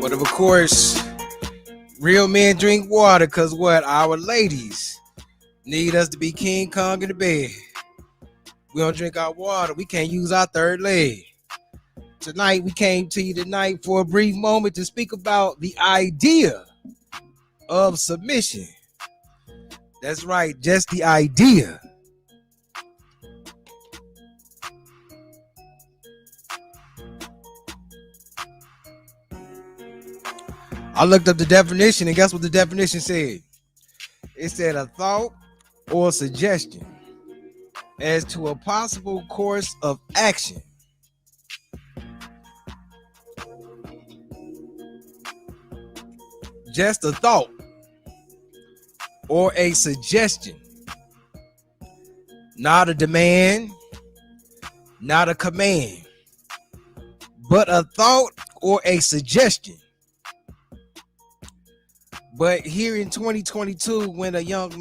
But of course, real men drink water because what? Our ladies need us to be King Kong in the bed. We don't drink our water. We can't use our third leg. Tonight, we came to you tonight for a brief moment to speak about the idea of submission. That's right, just the idea. I looked up the definition, and guess what the definition said? It said a thought or suggestion as to a possible course of action. Just a thought or a suggestion, not a demand, not a command, but a thought or a suggestion. But here in 2022, when a young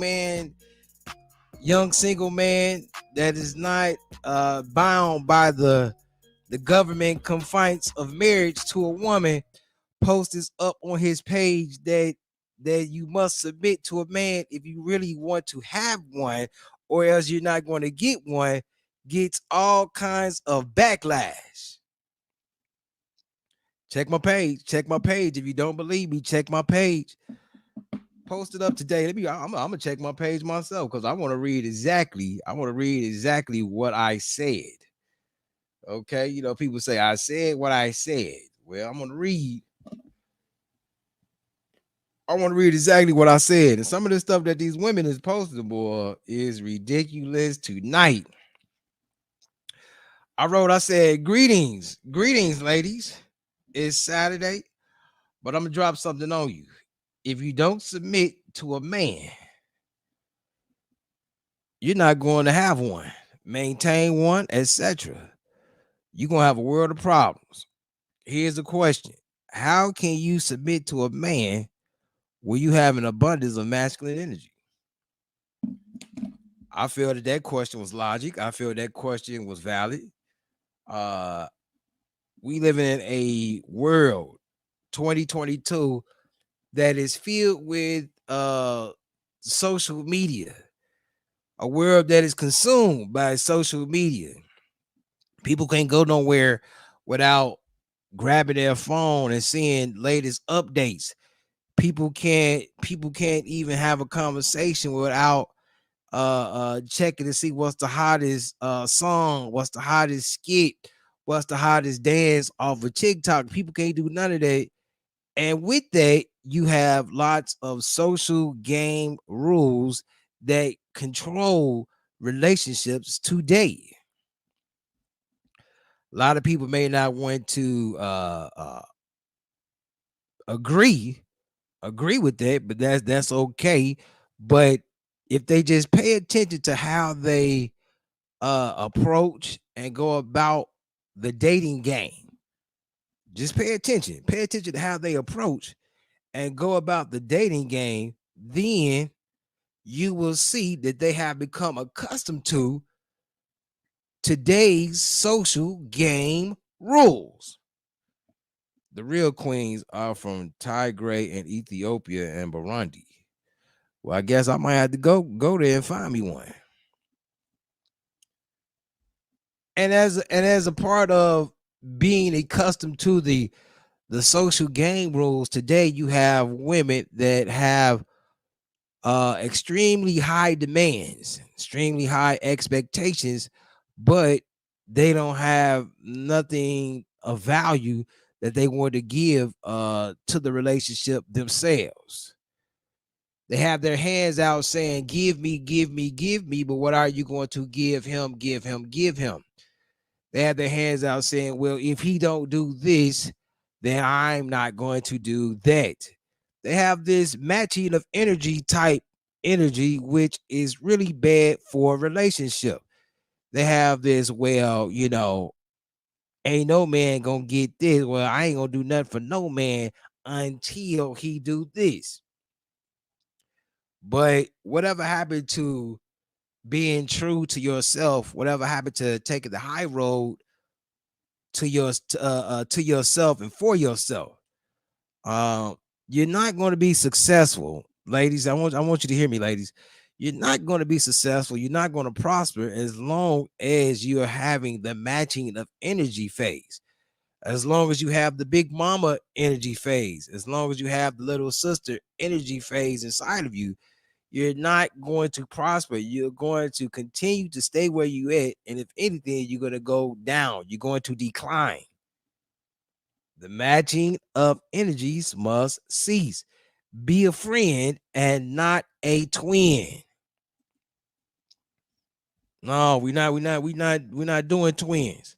single man that is not bound by the government confines of marriage to a woman posts up on his page that you must submit to a man if you really want to have one, or else you're not going to get one, gets all kinds of backlash. Check my page. If you don't believe me, check my page. Posted up today. I'm gonna check my page myself because I want to read exactly what I said. Okay, you know, people say I said what I said. Well, I want to read exactly what I said. And some of the stuff that these women is posting, boy, is ridiculous tonight. I said, greetings, ladies. It's Saturday, but I'm gonna drop something on you. If you don't submit to a man, you're not going to have one, maintain one, etc. You're going to have a world of problems. Here's the question. How can you submit to a man when you have an abundance of masculine energy? I feel that question was logic. I feel that question was valid. We live in a world, 2022, that is filled with social media, a world that is consumed by social media. People can't go nowhere without grabbing their phone and seeing latest updates. People can't even have a conversation without checking to see what's the hottest song, what's the hottest skit, what's the hottest dance off of TikTok. People can't do none of that. And with that, you have lots of social game rules that control relationships today. A lot of people may not want to agree with that, but that's okay. But if they just pay attention to how they approach and go about the dating game, just pay attention to how they approach and go about the dating game, then you will see that they have become accustomed to today's social game rules. The real queens are from Tigray and Ethiopia and Burundi. Well, I guess I might have to go there and find me one. And as a part of being accustomed to the social game rules today, you have women that have extremely high demands, extremely high expectations, but they don't have nothing of value that they want to give to the relationship themselves. They have their hands out saying, give me, but what are you going to give him? They have their hands out saying, well, if he don't do this, then I'm not going to do that. They have this matching of energy, which is really bad for a relationship. They have this, well, you know, ain't no man gonna get this. Well, I ain't gonna do nothing for no man until he do this. But whatever happened to being true to yourself, whatever happened to taking the high road to yourself and for yourself? Um, you're not going to be successful, ladies. I want you to hear me, ladies. You're not going to be successful. You're not going to prosper as long as you're having the matching of energy phase. As long as you have the big mama energy phase, as long as you have the little sister energy phase inside of you, you're not going to prosper. You're going to continue to stay where you at. And if anything, you're going to go down. You're going to decline. The matching of energies must cease. Be a friend and not a twin. No, we're not doing twins.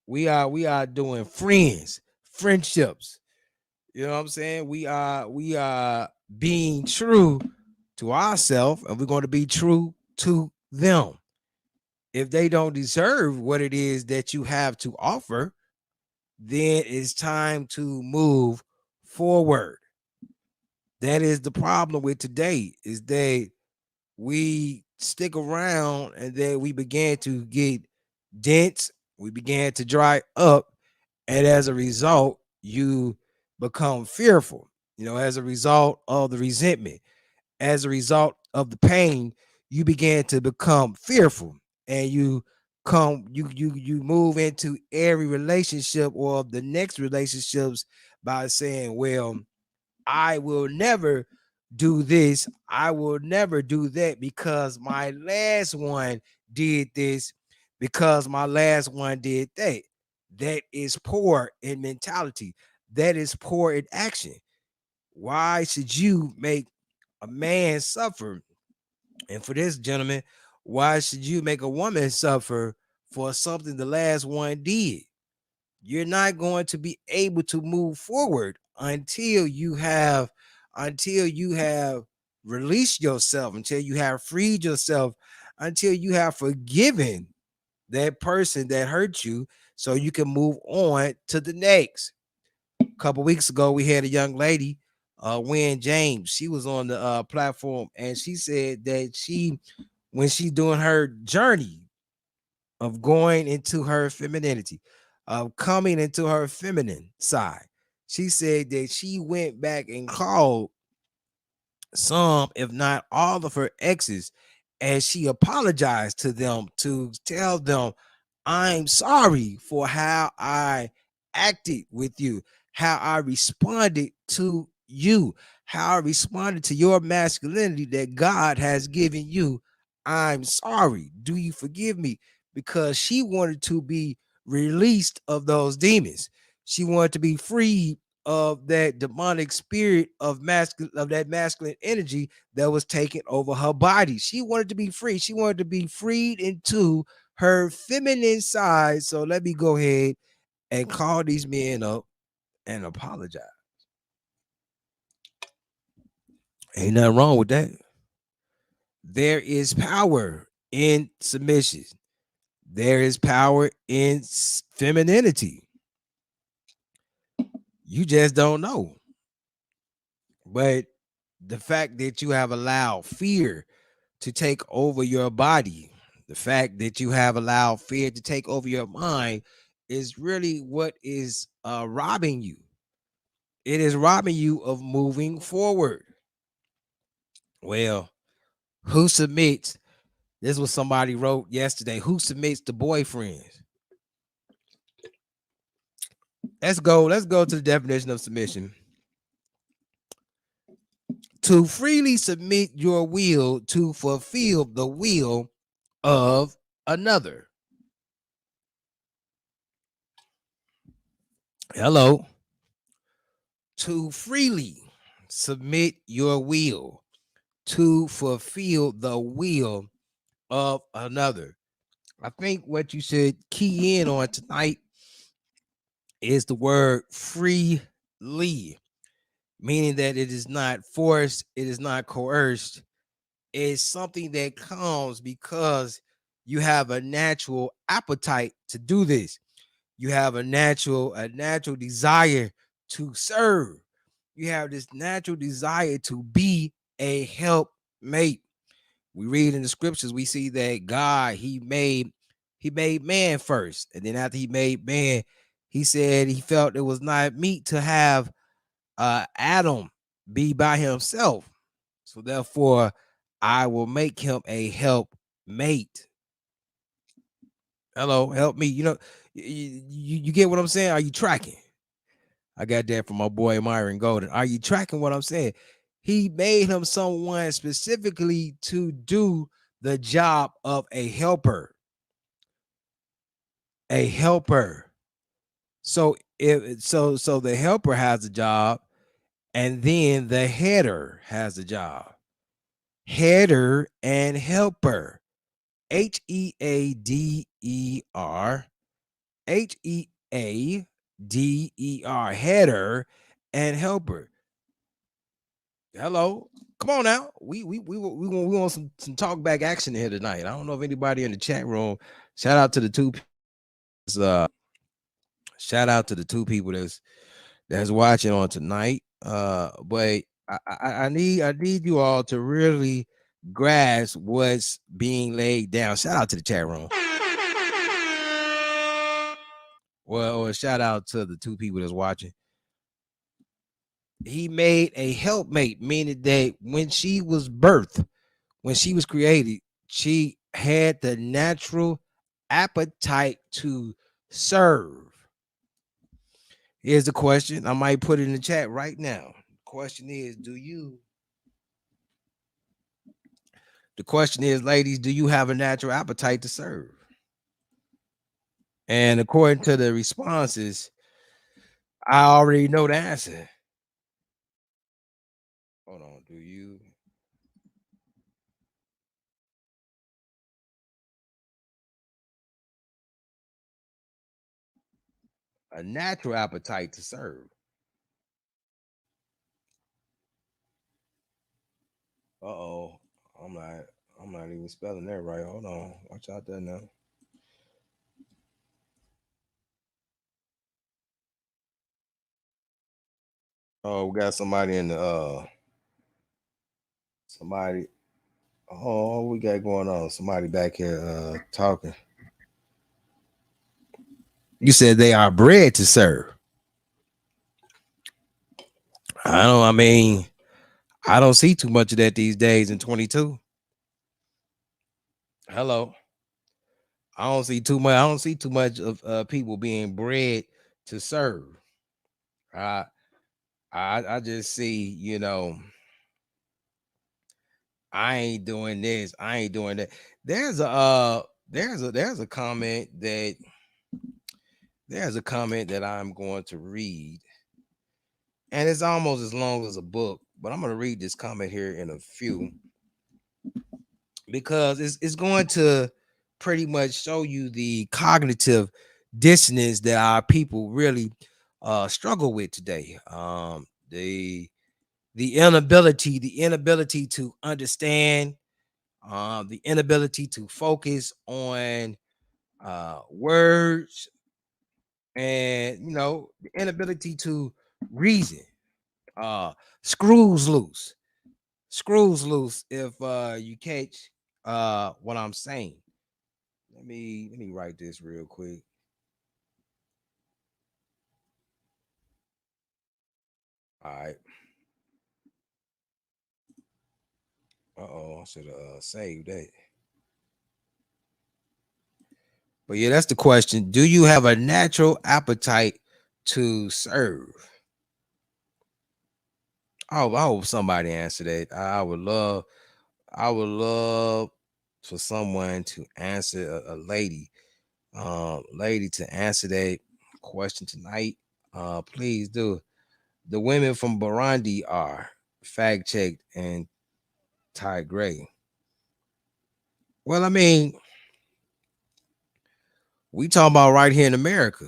We are doing friends, friendships. You know what I'm saying? We are being true to ourselves, and we're going to be true to them. If they don't deserve what it is that you have to offer, then it's time to move forward. That is the problem with today, is that we stick around and then we began to get dense, we began to dry up, and as a result, you become fearful. As a result of the resentment, as a result of the pain, you began to become fearful, and you move into every relationship or the next relationships by saying, well, I will never do this, I will never do that, because my last one did this, because my last one did that. That is poor in mentality. That is poor in action. Why should you make a man suffer? And for this gentleman, why should you make a woman suffer for something the last one did? You're not going to be able to move forward until you have released yourself, until you have freed yourself, until you have forgiven that person that hurt you, so you can move on to the next. A couple weeks ago, we had a young lady, Wynn James. She was on the platform, and she said that when she doing her journey of going into her femininity, of coming into her feminine side, she said that she went back and called some, if not all of her exes, and she apologized to them to tell them, I'm sorry for how I acted with you, how I responded to you, how I responded to your masculinity that God has given you. I'm sorry. Do you forgive me? Because she wanted to be released of those demons. She wanted to be freed of that demonic spirit of that masculine energy that was taking over her body. She wanted to be free. She wanted to be freed into her feminine side. So let me go ahead and call these men up and apologize. Ain't nothing wrong with that. There is power in submission. There is power in femininity. You just don't know. But the fact that you have allowed fear to take over your body, the fact that you have allowed fear to take over your mind, is really what is robbing you. It is robbing you of moving forward. Well, who submits? This was somebody wrote yesterday. Who submits to boyfriends? Let's go. Let's go to the definition of submission. To freely submit your will to fulfill the will of another. Hello. To freely submit your will to fulfill the will of another. I think what you should key in on tonight is the word freely, meaning that it is not forced, it is not coerced. It's something that comes because you have a natural appetite to do this. You have a natural desire to serve. You have this natural desire to be a helpmate. We read in the scriptures, we see that God, he made man first. And then after he made man, he said he felt it was not meet to have Adam be by himself. So therefore, I will make him a help mate. Hello, help me. You get what I'm saying? Are you tracking? I got that from my boy Myron Golden. Are you tracking what I'm saying? He made him someone specifically to do the job of a helper. A helper. So so the helper has a job, and then the header has a job. Header and helper. Header. Header. Header and helper. Hello. Come on now. We want some talk back action here tonight. I don't know if anybody in the chat room. Shout out to the two uh shout out to the two people that's watching on tonight. But I need you all to really grasp what's being laid down. Shout out to the chat room. Well, shout out to the two people that's watching. He made a helpmate, meaning that when she was birthed, when she was created, she had the natural appetite to serve. Here's the question. I might put it in the chat right now. Question is, the question is, ladies, do you have a natural appetite to serve? And according to the responses, I already know the answer. Hold on. Do you? A natural appetite to serve. Uh-oh. I'm not I'm not even spelling that right. Hold on. Watch out there now. Oh, we got somebody in the somebody. Oh, we got going on? Somebody back here talking. You said they are bred to serve. I mean, I don't see too much of that these days in 22. Hello. I don't see too much of people being bred to serve. I I just see, I ain't doing this. I ain't doing that. There's a there's a comment that I'm going to read, and it's almost as long as a book, but I'm going to read this comment here in a few because it's going to pretty much show you the cognitive dissonance that our people really struggle with today. The inability to understand, the inability to focus on words, and the inability to reason. uh screws loose screws loose if you catch what I'm saying. Let me write this real quick. All right. I should have saved that. But yeah, that's the question. Do you have a natural appetite to serve? Oh, I hope somebody answer that. I would love for someone to answer, a lady to answer that question tonight. Please do. The women from Burundi are fact checked and Ty Gray. Well, I mean, we talking about right here in America.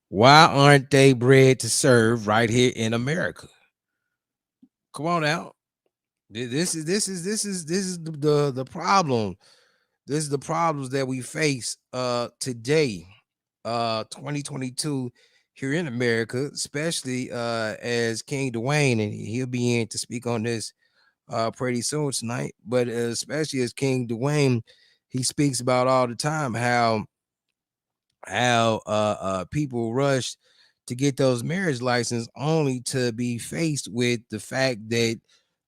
Why aren't they bred to serve right here in America? Come on out. This is the problem. This is the problems that we face today, 2022 here in America, especially as King Dwayne, and he'll be in to speak on this pretty soon tonight. But especially as King Dwayne, he speaks about all the time how people rush to get those marriage license, only to be faced with the fact that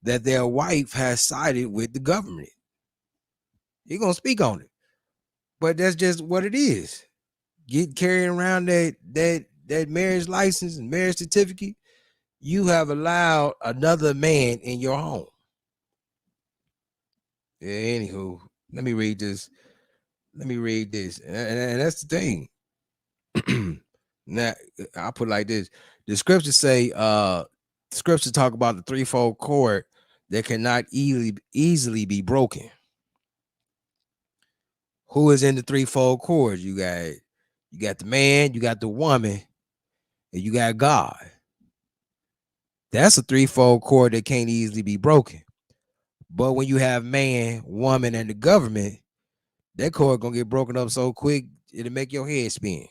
their wife has sided with the government. You're gonna speak on it, but that's just what it is. Get carrying around that marriage license and marriage certificate. You have allowed another man in your home. Yeah, anywho, let me read this. And that's the thing. Now I'll put it like this: the scriptures say, scriptures talk about the threefold cord that cannot easily be broken. Who is in the threefold cord? You got the man, you got the woman, and you got God. That's a threefold cord that can't easily be broken. But when you have man, woman, and the government, that cord gonna get broken up so quick it'll make your head spin.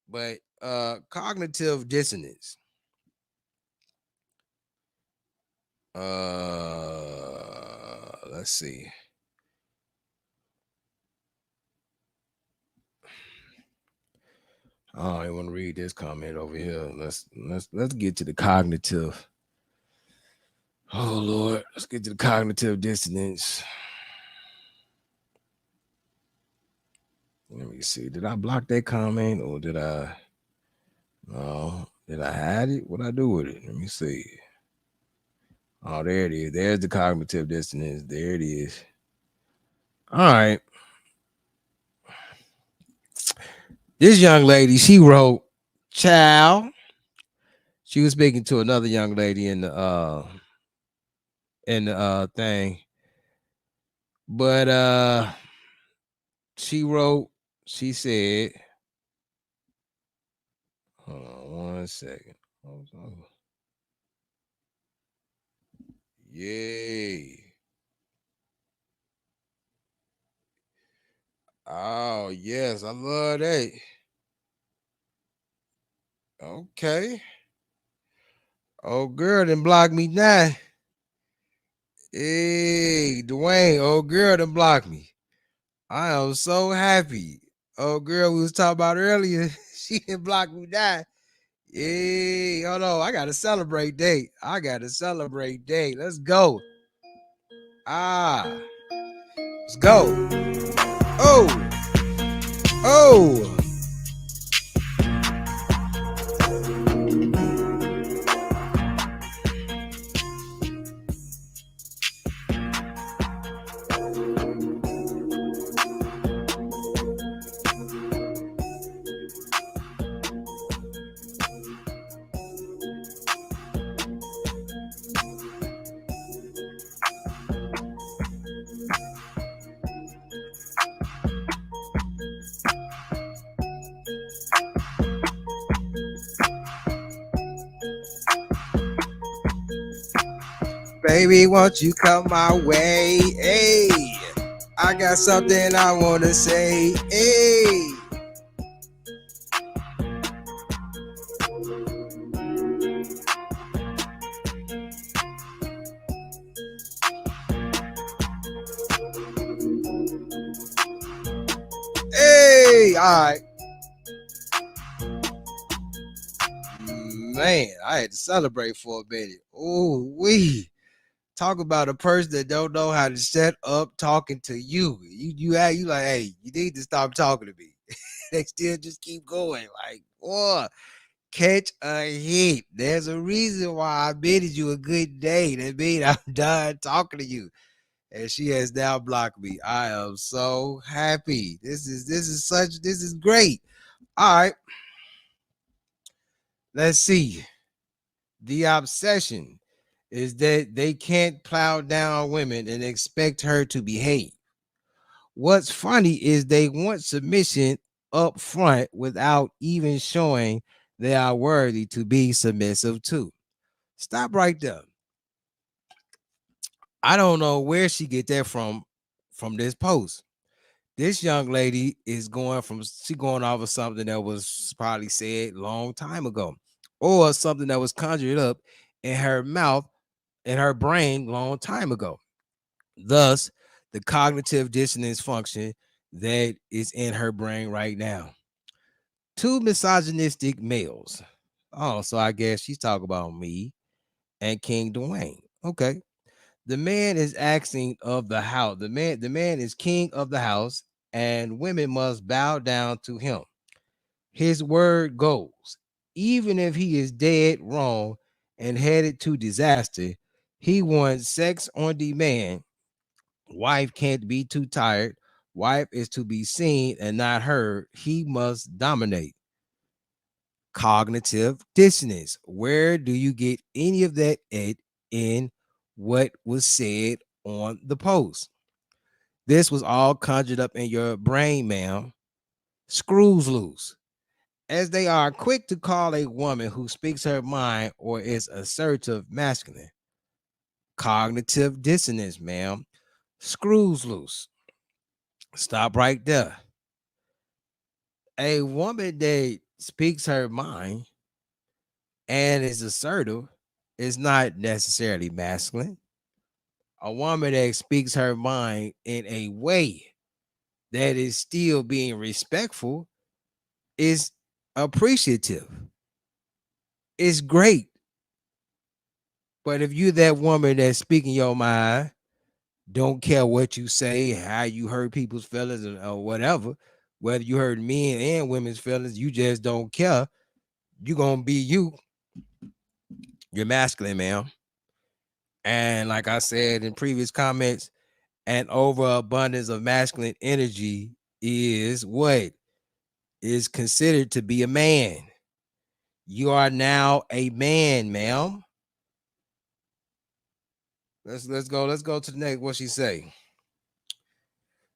But cognitive dissonance. Let's see. Oh, I want to read this comment over here. Let's get to the cognitive. Oh Lord, let's get to the cognitive dissonance. Let me see. Did I block that comment or did I? No. Did I hide it? What I do with it? Let me see. Oh, there it is. There's the cognitive dissonance. There it is. All right. This young lady, she wrote, "Child." She was speaking to another young lady in the thing, but she wrote. She said, "Hold on 1 second." Yay! Oh yes, I love that. Okay. Oh girl, done blocked me now. Hey, Dwayne, old girl done blocked me. I am so happy. Old girl we was talking about earlier, she done blocked me now. Hey, hold on. I gotta celebrate day. Let's go. Ah, let's go. Oh, oh. Baby, won't you come my way? Hey, I got something I want to say. Hey. Hey, all right. Man, I had to celebrate for a minute. Oh, we talk about a person that don't know how to set up talking to you. You like, hey, you need to stop talking to me. They still just keep going. Like, oh, catch a hit. There's a reason why I bidded you a good day. That means I'm done talking to you. And she has now blocked me. I am so happy. This is great. All right. Let's see. The obsession is that they can't plow down women and expect her to behave. What's funny is they want submission up front without even showing they are worthy to be submissive to. Stop right there. I don't know where she get that from this post. This young lady is going off of something that was probably said long time ago, or something that was conjured up in her mouth, in her brain long time ago. Thus, the cognitive dissonance function that is in her brain right now. Two misogynistic males. Oh, so I guess she's talking about me and King Dwayne. Okay. The man is asking of the house. The man is king of the house, and women must bow down to him. His word goes, even if he is dead wrong and headed to disaster, he wants sex on demand. Wife can't be too tired. Wife is to be seen and not heard. He must dominate. Cognitive dissonance. Where do you get any of that in what was said on the post? This was all conjured up in your brain, ma'am. Screws loose. As they are quick to call a woman who speaks her mind or is assertive masculine. Cognitive dissonance, ma'am. Screws loose. Stop right there. A woman that speaks her mind and is assertive is not necessarily masculine. A woman that speaks her mind in a way that is still being respectful is appreciative. It's great. But if you that woman that's speaking your mind, don't care what you say, how you hurt people's feelings or whatever, whether you hurt men and women's feelings, you just don't care. You're gonna be you. You're masculine, ma'am. And like I said in previous comments, an overabundance of masculine energy is what is considered to be a man. You are now a man, ma'am. Let's go to the next. What she say?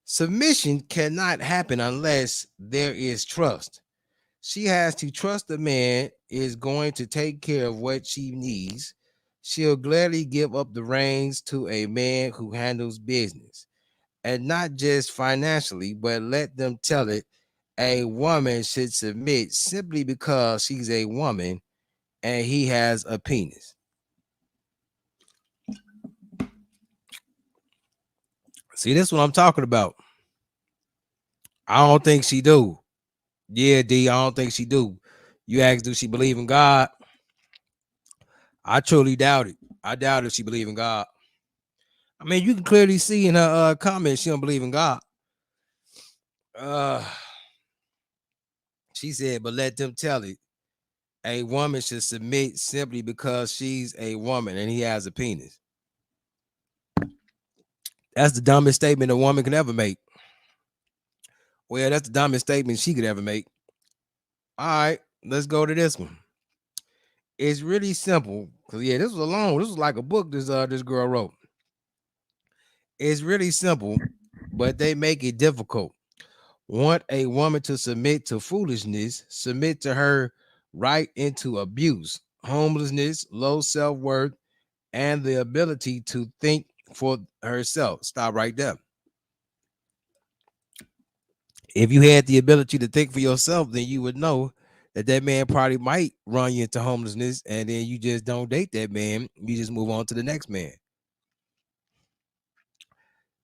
Submission cannot happen unless there is trust. She has to trust the man is going to take care of what she needs. She'll gladly give up the reins to a man who handles business, and not just financially, but let them tell it. A woman should submit simply because she's a woman and he has a penis. See, this is what I'm talking about. I don't think she do. Yeah, D, I don't think she do. You asked, do she believe in God? I truly doubt it. I doubt if she believe in God. I mean, you can clearly see in her comments she don't believe in God. Uh, she said, but let them tell it. A woman should submit simply because she's a woman and he has a penis. That's the dumbest statement a woman can ever make. Well, that's the dumbest statement she could ever make. All right, let's go to this one. It's really simple. Cause yeah, this was like a book this girl wrote. It's really simple, but they make it difficult. Want a woman to submit to foolishness, submit to her right into abuse, homelessness, low self-worth, and the ability to think for herself. Stop right there. If you had the ability to think for yourself, then you would know that that man probably might run you into homelessness, and then you just don't date that man. You just move on to the next man.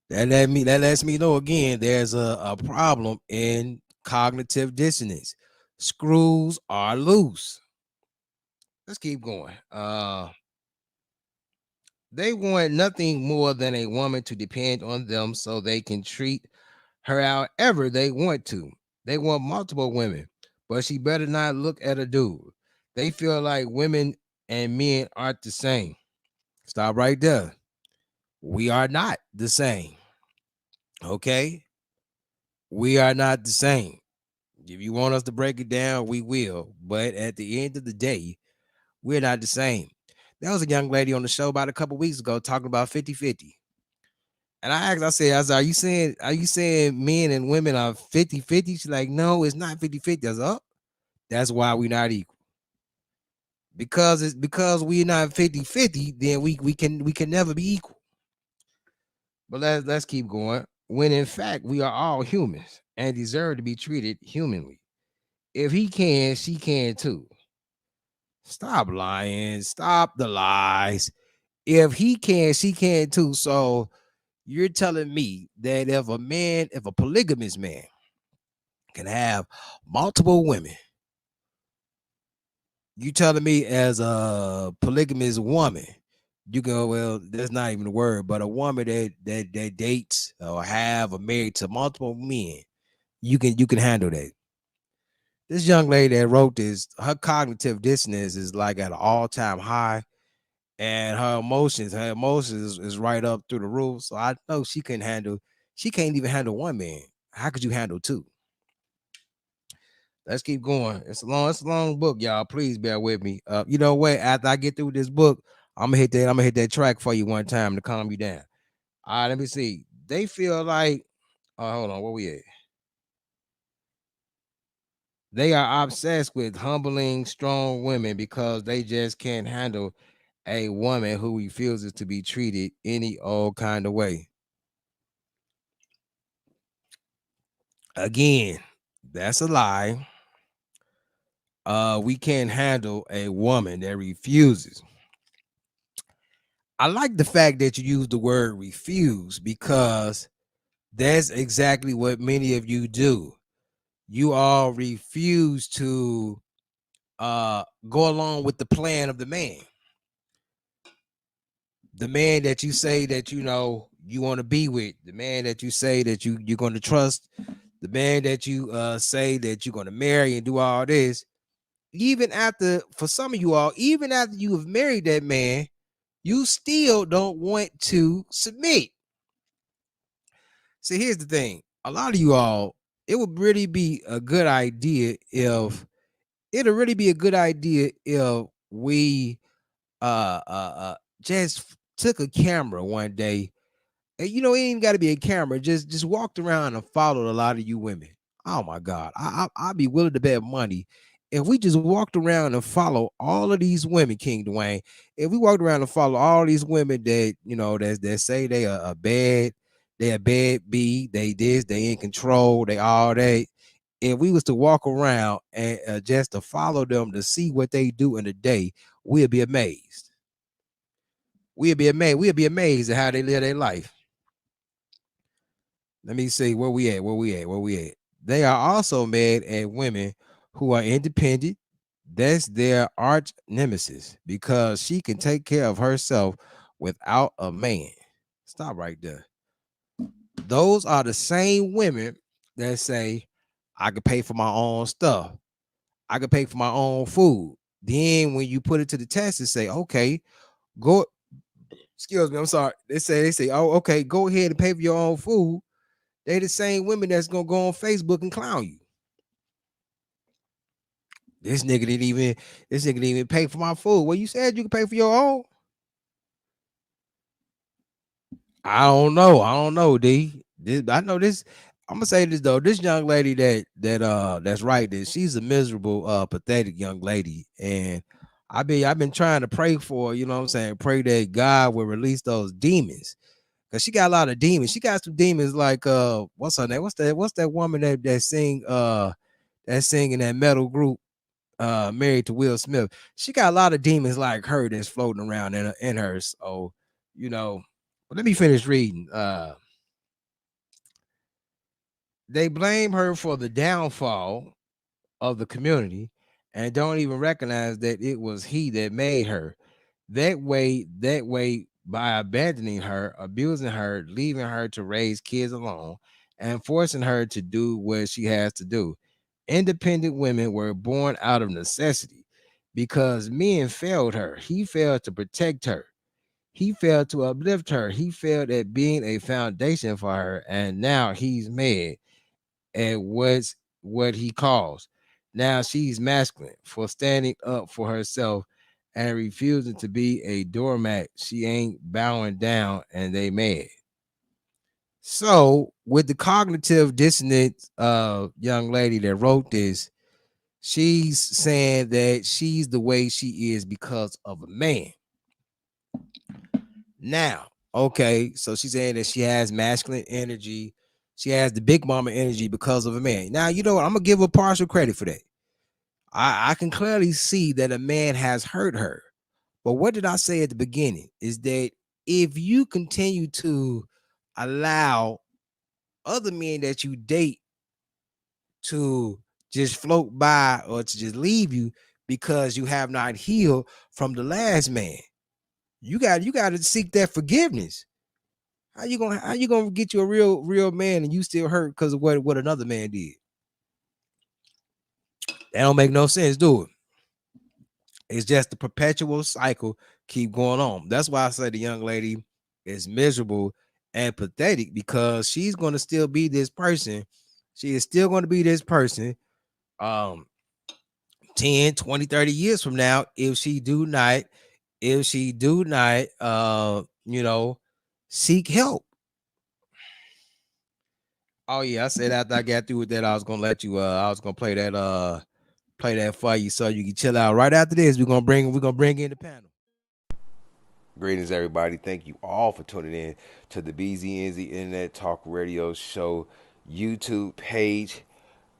That lets me know again there's a problem in cognitive dissonance. Screws are loose. Let's keep going. They want nothing more than a woman to depend on them so they can treat her however they want to. They want multiple women, but she better not look at a dude. They feel like women and men aren't the same. Stop right there. We are not the same. Okay? We are not the same. If you want us to break it down, we will. But at the end of the day, we're not the same. There was a young lady on the show about a couple weeks ago talking about 50-50. And I said, are you saying men and women are 50-50? She's like, no, it's not 50-50. I was up. That's why we're not equal. Because we're not 50-50, then we can never be equal. But let's keep going. When in fact we are all humans and deserve to be treated humanly. If he can, she can too. Stop lying. Stop the lies. If he can, she can too. So you're telling me that if a polygamous man can have multiple women, You telling me as a polygamous woman, you go, well, that's not even a word, but a woman that dates or have or married to multiple men, you can handle that. This young lady that wrote this, her cognitive dissonance is like at an all-time high, and her emotions is right up through the roof. So I know she can't even handle one man. How could you handle two? Let's keep going. It's a long book, y'all. Please bear with me. You know what? After I get through this book, I'm gonna hit that track for you one time to calm you down. All right, let me see. They feel like, hold on, where we at? They are obsessed with humbling, strong women because they just can't handle a woman who refuses to be treated any old kind of way. Again, that's a lie. We can't handle a woman that refuses. I like the fact that you use the word refuse because that's exactly what many of you do. You all refuse to go along with the plan of the man. The man that you say that you want to be with, the man that you say that you're going to trust, the man that you say that you're going to marry and do all this. Even after, for some of you all, even after you have married that man, you still don't want to submit. See, here's the thing. A lot of you all, it would really be a good idea if it'll really be a good idea if we just took a camera one day. And it ain't got to be a camera. Just walked around and followed a lot of you women. Oh my God, I'd be willing to bet money if we just walked around and follow all of these women, King Dwayne. If we walked around and follow all these women that that say they are a bad, they a bad B, they this, they in control, they all that. If we was to walk around and just to follow them to see what they do in a day, we'd be amazed. We'd be amazed. We'd be amazed at how they live their life. Let me see where we at. Where we at? Where we at? They are also mad at women who are independent. That's their arch nemesis because she can take care of herself without a man. Stop right there. Those are the same women that say, I can pay for my own stuff. I can pay for my own food. Then when you put it to the test and say, okay, go, excuse me, I'm sorry. They say, oh, okay, go ahead and pay for your own food. They the same women that's gonna go on Facebook and clown you. This nigga didn't even this nigga didn't even pay for my food. Well, you said you could pay for your own. I don't know, D. I know this. I'm gonna say this though. This young lady that's right there, she's a miserable, pathetic young lady. And I've been trying to pray for her, you know what I'm saying? Pray that God will release those demons. Cause she got a lot of demons. She got some demons like what's her name? What's that woman that sing in that metal group married to Will Smith? She got a lot of demons like her that's floating around in her. So, you know, but let me finish reading. They blame her for the downfall of the community and don't even recognize that it was he that made her. That way, by abandoning her, abusing her, leaving her to raise kids alone, and forcing her to do what she has to do. Independent women were born out of necessity because men failed her. He failed to protect her. He failed to uplift her. He failed at being a foundation for her. And now he's mad at what he calls. Now she's masculine for standing up for herself and refusing to be a doormat. She ain't bowing down and they mad. So with the cognitive dissonance young lady that wrote this, she's saying that she's the way she is because of a man. Now, okay, so she's saying that she has masculine energy. She has the big mama energy because of a man. Now, you know what? I'm gonna give her partial credit for that. I can clearly see that a man has hurt her. But what did I say at the beginning? Is that if you continue to allow other men that you date to just float by or to just leave you, because you have not healed from the last man. You got to seek that forgiveness. How you gonna get you a real man and you still hurt because of what another man did? That don't make no sense, do it? It's just the perpetual cycle keep going on. That's why I say the young lady is miserable and pathetic, because she's going to still be this person. She is still going to be this person 10, 20, 30 years from now if she do not seek help. Oh yeah, I said after I got through with that, I was gonna let you I was gonna play that for you so you can chill out. Right after this, we're gonna bring in the panel. Greetings, everybody. Thank you all for tuning in to the BZNZ Internet Talk Radio Show YouTube page.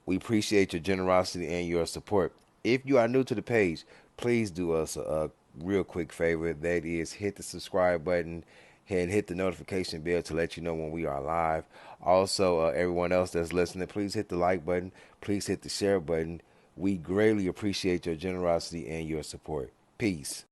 We appreciate your generosity and your support. If you are new to the page, please do us a real quick favor. That is, hit the subscribe button and hit the notification bell to let you know when we are live. Also, everyone else that's listening, please hit the like button. Please hit the share button. We greatly appreciate your generosity and your support. Peace.